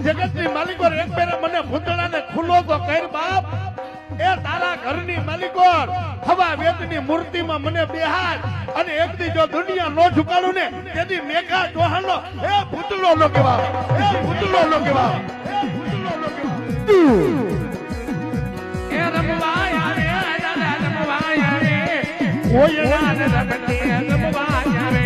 જગતની માલિકો એક પેરે મને ભૂતળાને ખુલ્લો તો કર બાપ એ તારા ઘરની માલિકો હવા વેદની મૂર્તિમાં મને બેહાર અને એક દી જો દુનિયા નો ઝુકાડું ને તેથી મેઘા ડોહાનો એ ભૂતળો નો કહેવા એ ભૂતળો નો કહેવા એ ભૂતળો નો કહેવા એ રમવાયા રે રમવાયા રે કોઈ ના રમતે રમવાયા રે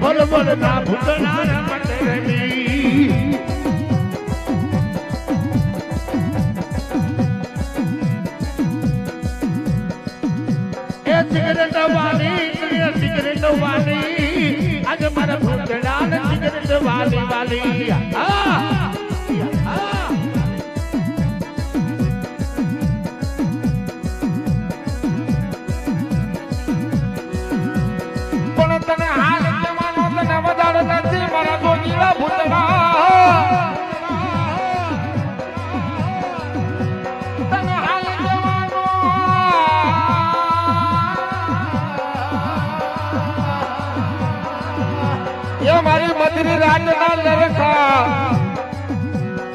ભલભલ ના ભૂતના રમત રમી એ સિગરેટ વાલી આજે મારા ભૂતના સિગરેટ વાલી વાલી પણ તને હાલ વધારે નથી મારા ગોગીલા ભૂતના તને હાલ જવાનો એ મારી મધરી રાતના લરખા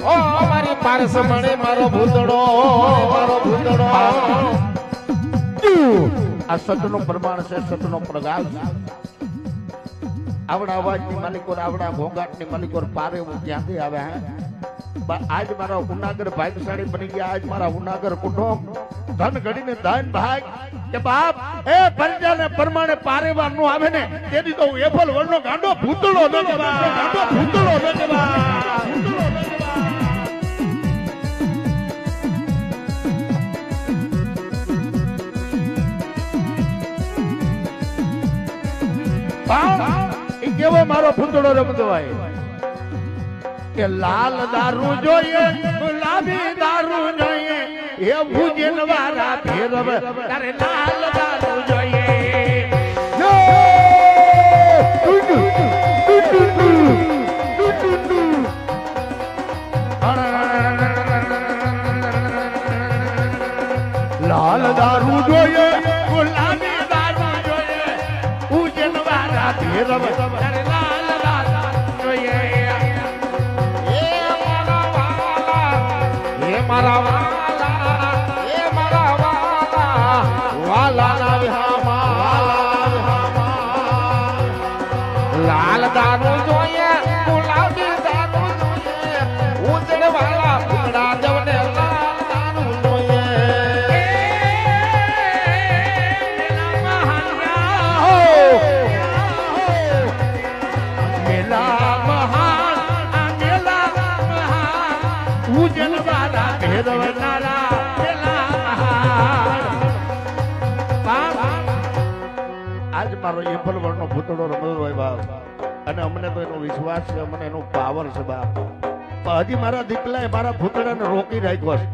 ઓ મારી પારસ મળે મારો ભૂતડો આ સતનો પ્રમાણ છે સતનો પ્રગાલ આવડા અવાજની માલિકો આવડા ઘોંઘાટની માલિકો પારે હું ક્યાંથી આવે હે આજ મારા ઉનાગર ભાગ્યશાળી બની ગયા આજ મારા ઉનાગર કુટુંબ ધન ઘડીને ધન ભાગ કે બાપ એ પરજાને પ્રમાણે પારેવાર નું આવે ને તેથી તો હું એફલ વળનો ગાંડો ભૂતળો ન કહેવા ગાંડો ભૂતળો ન કહેવા કેવો મારો ભૂતળો રમતો હોય કે લાલ દારૂ જોઈએ ગુલાબી દારૂ જોઈએ એ ભૂજન વાળા ફેરવ તારે લાલ દારૂ જોઈએ લાલ દારૂ જોઈએ ગુલાબી દારૂ જોઈએ ભૂજન વાળા ફેરવ મારા વાલા એ મારા વાલા વાલા ના વિહામા લાલ દારૂ જોઈએ ગુલાબી દારૂ જોઈએ ઉજળ વાલા ફૂલડા જવને લાલ દારૂ જોઈએ મેલા મહાન મેલા મહાન ઉજળ વાલા આજ મારો એફલ વર્ણનો ભૂતળો રમતો હોય બાપ અને અમને તો એનો વિશ્વાસ છે અમને એનો પાવર છે બાપ હજી મારા દીકલાએ મારા ભૂતળાને રોકી રાખ્યો છે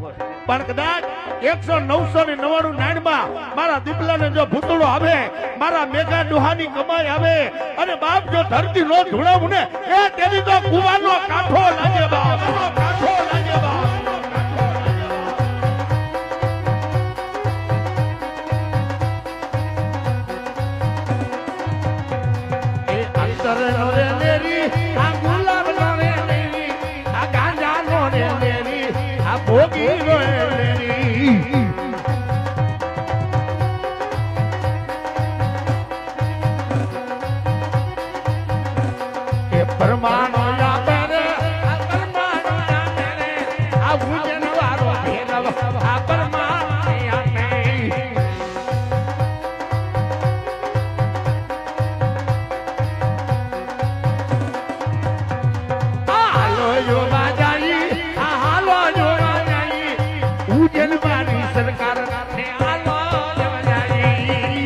પણ કદાચ 100-999 માં મારા દીકલાને જો ભૂતળો આવે મારા મેઘા ડોહાની કમાઈ આવે અને બાપ જો ધરતી નો ધૂળાવું ને એ તેની તો કુવાનો કાંઠો લાગે બાપ કાંઠો લાગે બાપ ભોગી એ પરમાણુ આપે રે પરમાણુ આપે રે આ ભૂજન વાળો ફેરવ આ પરમાણુ આપે હાલો જોવા જાય હાલો જોવા સરકાર ને આલો જવજાઈ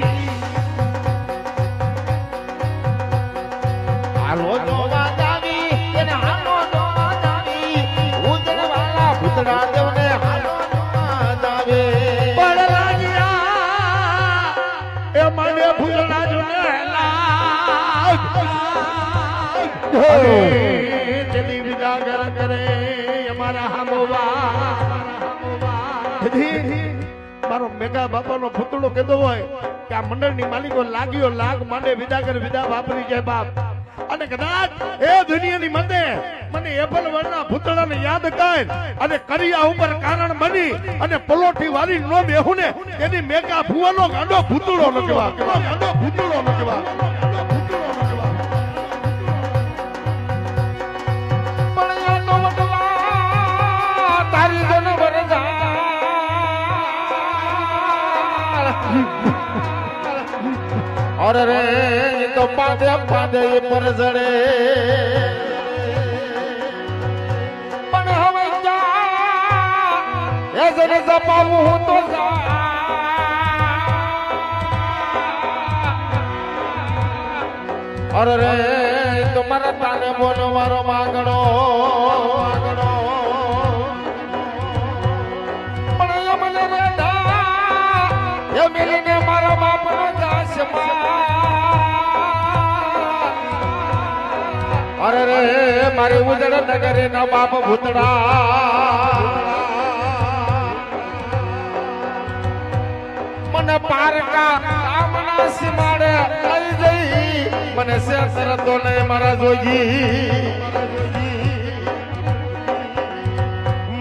આલો જોવા જાવી એને આલો જોવા જાવી ઉજળ વાલા ભૂતડા દેવને આલો જોવા જાવે પડલાજિયા એ મને ભૂતડા જોને લાગ ચલી વિદાગર કરે મારા હામોવા મારો મેઘા બાપાનો ભૂતળો કીધો હોય કે આ મંડળની માલિકો લાગ્યો લાગ માંડે વિદા કરી વિદા વાપરી જાય બાપ અને કદાચ એ દુનિયાની મતે મને એપલ વરના ભૂતળાને યાદ કર અને કરિયા ઉપર કારણ બની અને પલોઠી વાળી નો બેહું ને એની મેઘા ભુવાનો ગાંડો ભૂતળો ન કહેવા ગાંડો ભૂતળો ન કહેવા તારી જનવર और रे तो पादे पादे पर जड़े पण हवे क्या ऐसे ने जपाऊं हूं तो जा और रे तुम्हारा ताने बोलो मारो मांगड़ो पण ये मने रे ये मिलने मारो बाप नो दास अरे रे मारे उजड़ नगरे ना बाप भूतड़ा मन पार का सामना सिमाड़े आई गई मन से असर तो नहीं मारा जोगी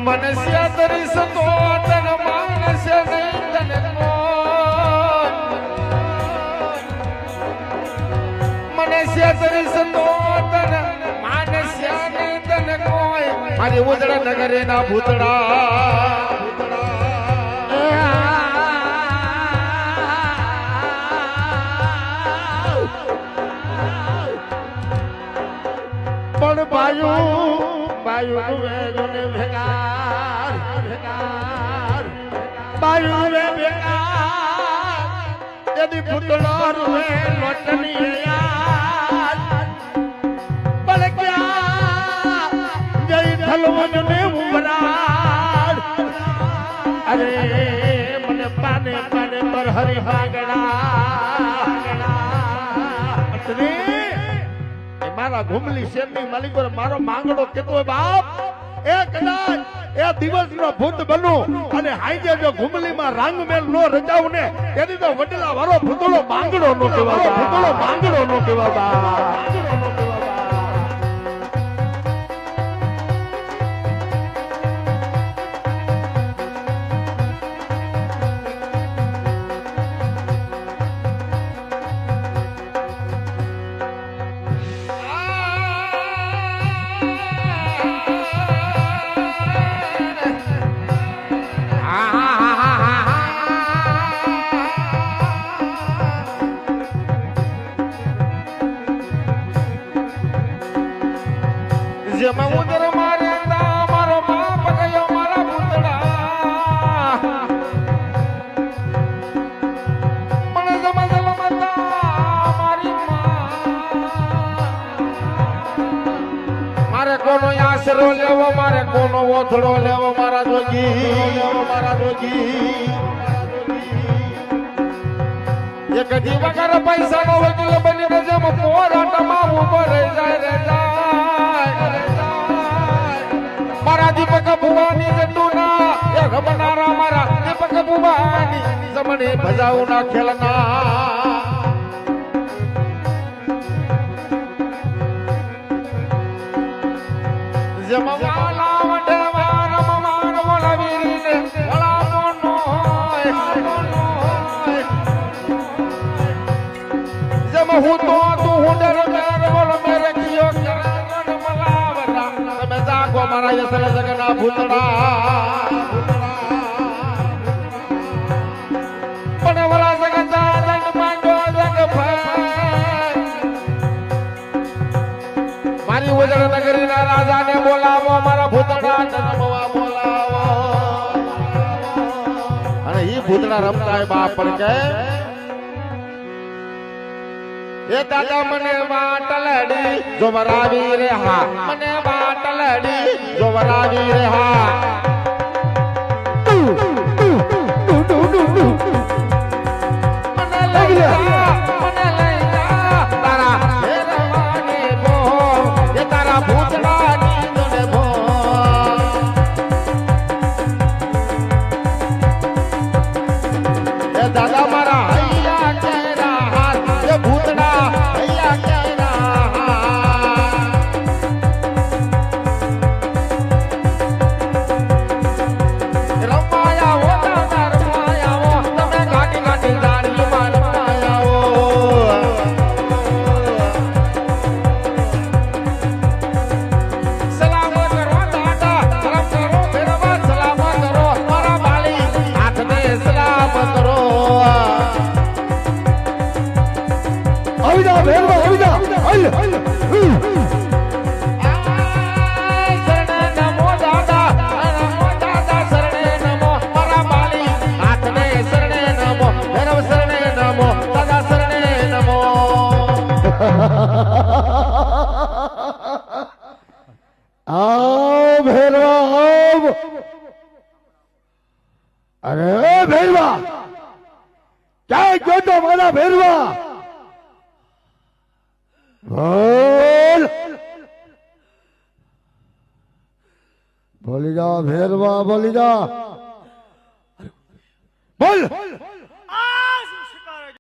मन से तरी सतो तन मान से नहीं तन मन से तरी सतो तन अरे उजड़ा नगरे ना भूतड़ा पण बायू बायू ने भेगार भेगार बायू रे भेगार यदि भूतड़ा रुए लोटनी यार पर क्या ने उमरार अरे मन पाने पाने पर हरि भागड़ा अरे मारा घुमली शेरनी मालिक पर मारो मांगड़ो केतो बाप ए कदाच ए दिवस नो भूत बनो અને હાઈજે જો ઘુમલી માં રંગ મેલ નો રચાવ ને તેની તો વડલા વારો ભૂતળો માંગડો નો કહેવા ભૂતળો માંગડો નો કહેવા બા જેમાં ઉદર મારે મારો બાપ ગયો મારા ભૂતડા પણ જમા જમતા મારી મારે કોનો આશરો લેવો મારે કોનો ઓથડો લેવો મારા જોગી એક દી વગર પૈસા નો વકીલ બની જેમ પોરાટમાં ઉભો રહી જાય રે मारा दीपक भुवानी जटूना ये घबनारा मारा दीपक भुवानी जमने भजाऊ ना खेलना जमवाला वडे वारम मार वाला वीर वाला मोनो जम हूं तो तू हुडर मेर बोल मेरे कियो मारा यसर जगना भूतड़ा पण वाला जगता दंड मांडो जग मारी उजड़ नगरी ना राजा ने बोलावो मारा भूतड़ा जन्मवा बोलावो अरे ही भूतड़ा रमता है बाप पर के ये दादा मने वाटलड़ी जो वरावी रे हा मने वाटलड़ी जो वरावी रे हा मने लैला तारा हेरे माने बो ये तारा भूतड़ा नींद ने बो ભેરવા અરે ભેરવા ક્યાં ગયો તો મારા ભેરવા બોલ બોલી જા ભેરવા બોલી જા બોલ આ